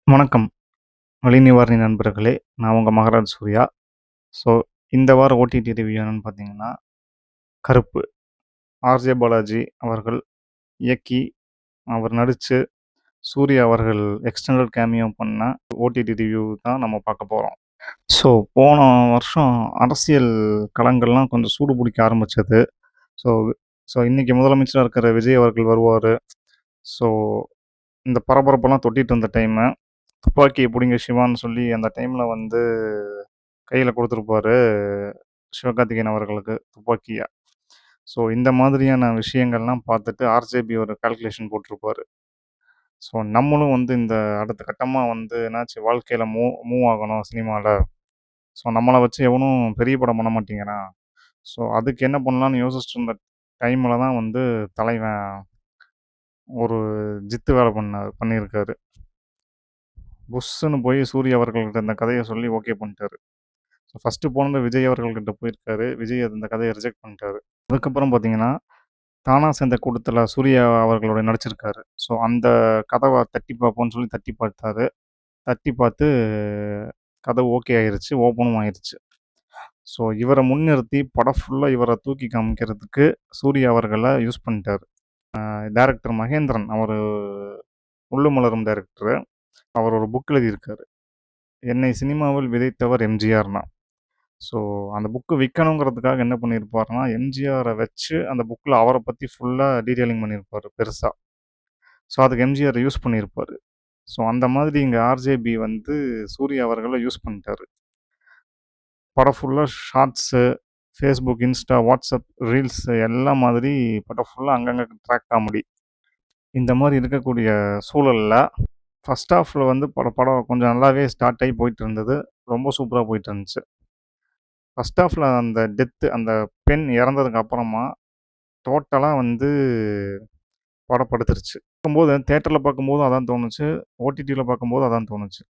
வணக்கம். வலி நிவாரணி நண்பர்களே! நான் உங்க மகராஜ் சூர்யா. ஸோ, இந்த வார ஓடிடி ரிவ்யூ என்னன்னு பார்த்தீங்கன்னா, கருப்பு. ஆர்ஜே பாலாஜி அவர்கள் இயக்கி, அவர் நடிச்சு, சூர்யா அவர்கள் எக்ஸ்டெண்டட் கேமியோ பண்ண ஓடிடி ரிவ்யூ தான் நம்ம பார்க்க போறோம். ஸோ, போன வருஷம் அரசியல் களங்கள்லாம் கொஞ்சம் சூடு பிடிக்க ஆரம்பிச்சது. ஸோ ஸோ இன்னைக்கு முதலமைச்சரா இருக்கிற விஜய் அவர்கள் வருவாரு. ஸோ, இந்த பரபரப்பெல்லாம் தொட்டிட்டு இருந்த டைமு. துப்பாக்கிய புடிங்க சிவான்னு சொல்லி அந்த டைம்ல வந்து கையில குடுத்துருப்பாரு சிவகார்த்திகேயன் அவர்களுக்கு துப்பாக்கிய. ஸோ இந்த மாதிரியான விஷயங்கள்லாம் பார்த்துட்டு ஆர்ஜேபி ஒரு கால்குலேஷன் போட்டிருப்பாரு. ஸோ நம்மளும் வந்து இந்த அடுத்த கட்டமா வந்து என்னாச்சு வாழ்க்கையில மூவ் ஆகணும் சினிமால. ஸோ நம்மள வச்சு எவனும் பெரிய படம் பண்ண மாட்டேங்கிறான். ஸோ அதுக்கு என்ன பண்ணலான்னு யோசிச்சுட்டு இருந்த டைம்ல தான் வந்து தலைவன் ஒரு ஜித்து வேலை பண்ணியிருக்காரு. புஸ்ஸுன்னு போய் சூர்யா அவர்கள்ட்ட இந்த கதைய சொல்லி ஓகே பண்ணிட்டாரு. ஸோ ஃபஸ்ட்டு போனது விஜய் அவர்கள்கிட்ட போயிருக்காரு. விஜய் அந்த கதைய ரிஜெக்ட் பண்ணிட்டாரு. அதுக்கப்புறம் பார்த்தீங்கன்னா, தானா சேர்ந்த கூட்டத்தில சூர்யா அவர்களோட நடிச்சிருக்காரு. ஸோ அந்த கதவ தட்டி பார்ப்போம்ன்னு சொல்லி தட்டி பார்த்தாரு. தட்டி பார்த்து கதவு ஓகே ஆயிருச்சு. ஓப்பனும் ஆயிருச்சு. ஸோ இவர முன்னிறுத்தி படம் ஃபுல்லா இவர தூக்கி காமிக்கிறதுக்கு சூர்யா அவர்கள யூஸ் பண்ணிட்டாரு. டைரக்டர் மகேந்திரன் அவரு முள்ளு மலரும் டைரக்டரு. அவர் ஒரு புக் எழுதியிருக்காரு. "என்னை சினிமாவில் விதைத்தவர் எம்ஜிஆர்னா." ஸோ, அந்த புக்கு விக்கணுங்கிறதுக்காக என்ன பண்ணியிருப்பாருன்னா, எம்ஜிஆர வச்சு அந்த புக்ல அவர பத்தி ஃபுல்லா டீட்டெயிலிங் பண்ணியிருப்பாரு பெருசா. ஸோ, அதுக்கு எம்ஜிஆர யூஸ் பண்ணியிருப்பாரு. ஸோ, அந்த மாதிரி இங்க ஆர்ஜேபி வந்து சூர்யா அவர்கள யூஸ் பண்ணிட்டாரு. படம் ஃபுல்லா shorts, Facebook, Insta, WhatsApp, reels எல்லாம் மாதிரி படம் ஃபுல்லா அங்கங்க ட்ராக் காமெடி. இந்த மாரி இருக்கக்கூடிய சூழல்ல, ஃபர்ஸ்ட் ஹாஃப்ல வந்து படம் கொஞ்சம் நல்லாவே ஸ்டார்ட் ஆகி போயிட்டு இருந்தது. ரொம்ப சூப்பரா போயிட்டு இருந்துச்சு. ஃபர்ஸ்ட் ஹாஃப்ல அந்த அந்த பெண் இறந்ததுக்கு அப்புறமா, டோட்டலா வந்து படம் படுத்துருச்சு. பார்க்கும்போது தியேட்டர்ல பார்க்கும்போதும் அதான் தோணுச்சு. ஓடிடில பார்க்கும்போதும் அதான் தோணுச்சு.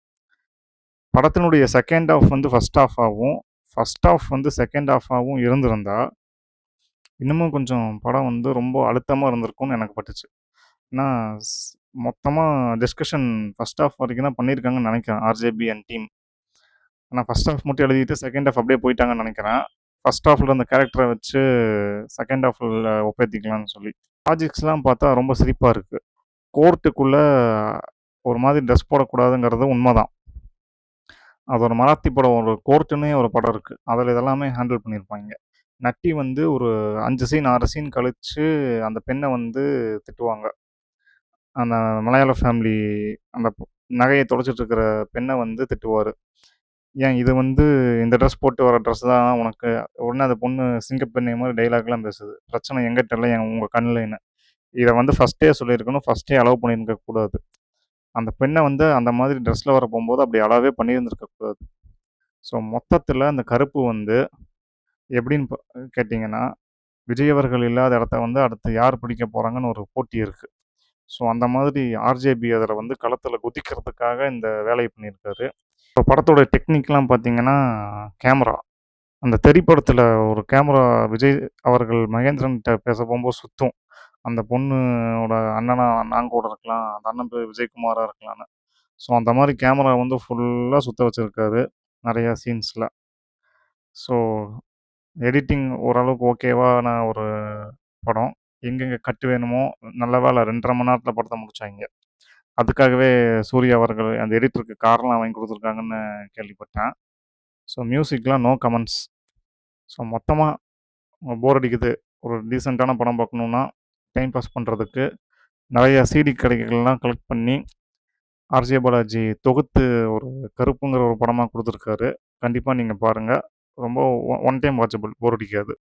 படத்தினுடைய செகண்ட் ஹாஃப் வந்து ஃபர்ஸ்ட் ஹாஃபாவும், ஃபர்ஸ்ட் ஹாஃப் வந்து செகண்ட் ஹாஃபாவும் இருந்திருந்தா, இன்னமும் கொஞ்சம் படம் வந்து ரொம்ப அழுத்தமா இருந்திருக்கும்னு எனக்கு பட்டுச்சு. ஏன்னா, ஸ் மொத்தமா டிஸ்கஷன் ஃபர்ஸ்ட் ஹாஃப் வரைக்கும் தான் பண்ணியிருக்காங்கன்னு நெனைக்கிறேன். RJB and team. ஆனா ஃபர்ஸ்ட் ஹாஃப் மட்டும் எழுதிட்டு செகண்ட் ஹாஃப் அப்படியே போயிட்டாங்கன்னு நெனைக்கிறேன். ஃபர்ஸ்ட் ஹாஃப்ல இருந்த கேரக்டர வச்சு செகண்ட் ஹாஃப்ல ஒப்பேத்திக்கலாம்னு சொல்லி. லாஜிக்ஸ்லாம் பார்த்தா ரொம்ப சிரிப்பா இருக்கு. கோர்ட்டுக்குள்ள ஒரு மாதிரி ட்ரெஸ் போடக்கூடாதுங்கிறது உண்மதான். அது ஒரு மராத்தி படம் ஒரு கோர்ட்டுன்னே ஒரு படம் இருக்கு. அதில இதெல்லாமே ஹேண்டில் பண்ணியிருப்பாய்ங்க. நட்டி வந்து ஒரு 5 சீன், 6 சீன் கழிச்சு அந்த பெண்ண வந்து திட்டுவாங்க. அந்த மலையாள ஃபேமிலி அந்த நகைய தொலைச்சிட்டு இருக்கிற பெண்ண வந்து திட்டுவாரு. "ஏன் இது வந்து இந்த ட்ரெஸ் போட்டு வர ட்ரெஸ் தான் உனக்கு" உடனே அந்த பொண்ணு சிங்கப்பெண்ணே மாரி டயலாக்லாம் பேசுது. "பிரச்சனை என்கிட்ட இல்ல, உங்க கண்லன்னு." இத வந்து ஃபர்ஸ்ட்டே சொல்லியிருக்கணும். ஃபர்ஸ்ட்டே அலோவ் பண்ணியிருக்க கூடாது. அந்த பெண்ண வந்து அந்த மாதிரி ட்ரெஸ்ல வர போம்போது அப்படி அழவே பண்ணியிருந்திருக்க கூடாது. ஸோ மொத்தத்தில அந்த கருப்பு வந்து எப்படின்னு கேட்டீங்கன்னா, விஜய் அவர்கள் இல்லாத இடத்த வந்து அடுத்து யார் பிடிக்க போறாங்கன்னு ஒரு போட்டி இருக்கு. ஸோ அந்த மாதிரி ஆர்ஜேபி அதில வந்து களத்தில குதிக்கிறதுக்காக இந்த வேலைய பண்ணியிருக்காரு. இப்போ படத்தோட டெக்னிக்லாம் பார்த்தீங்கன்னா, கேமரா. அந்த தெறி படத்தில ஒரு கேமரா விஜய் அவர்கள் மகேந்திரன்ட்ட பேச போம்போது சுத்தும். அந்த பொண்ணோட அண்ணனா நான் கூட இருக்கலாம். அந்த அண்ணன் பேரு விஜயகுமாரா இருக்கலான்னு. ஸோ அந்த மாரி கேமரா வந்து ஃபுல்லா சுத்த வச்சிருக்காரு. நெறையா சீன்ஸ்ல. ஸோ எடிட்டிங் ஓரளவுக்கு ஓகேவான ஒரு படம். எங்கெங்க கட் வேணுமோ நல்ல வேள 2 1/2 மணி நேரத்தில படத்த முடிச்சாய்ங்க. அதுக்காகவே சூர்யா அவர்கள் அந்த எடிட்டருக்கு கார்லாம் வாங்கி குடுத்துருக்காங்கன்னு கேள்விப்பட்டேன். ஸோ மியூசிக்லாம் நோ கமெண்ட்ஸ். ஸோ மொத்தமா போர் அடிக்குது. ஒரு டீசென்ட்டான படம் பார்க்கணும்னா, டைம் பாஸ் பண்றதுக்கு நெறைய சிடி கடைகள்லாம் கலெக்ட் பண்ணி, ஆர்ஜே பாலாஜி தொகுத்து ஒரு கருப்புங்கிற ஒரு படமா குடுத்துருக்காரு. கண்டிப்பா நீங்க பாருங்க. ரொம்ப ஒன் டைம் வாட்சபிள் போர் அடிக்காது.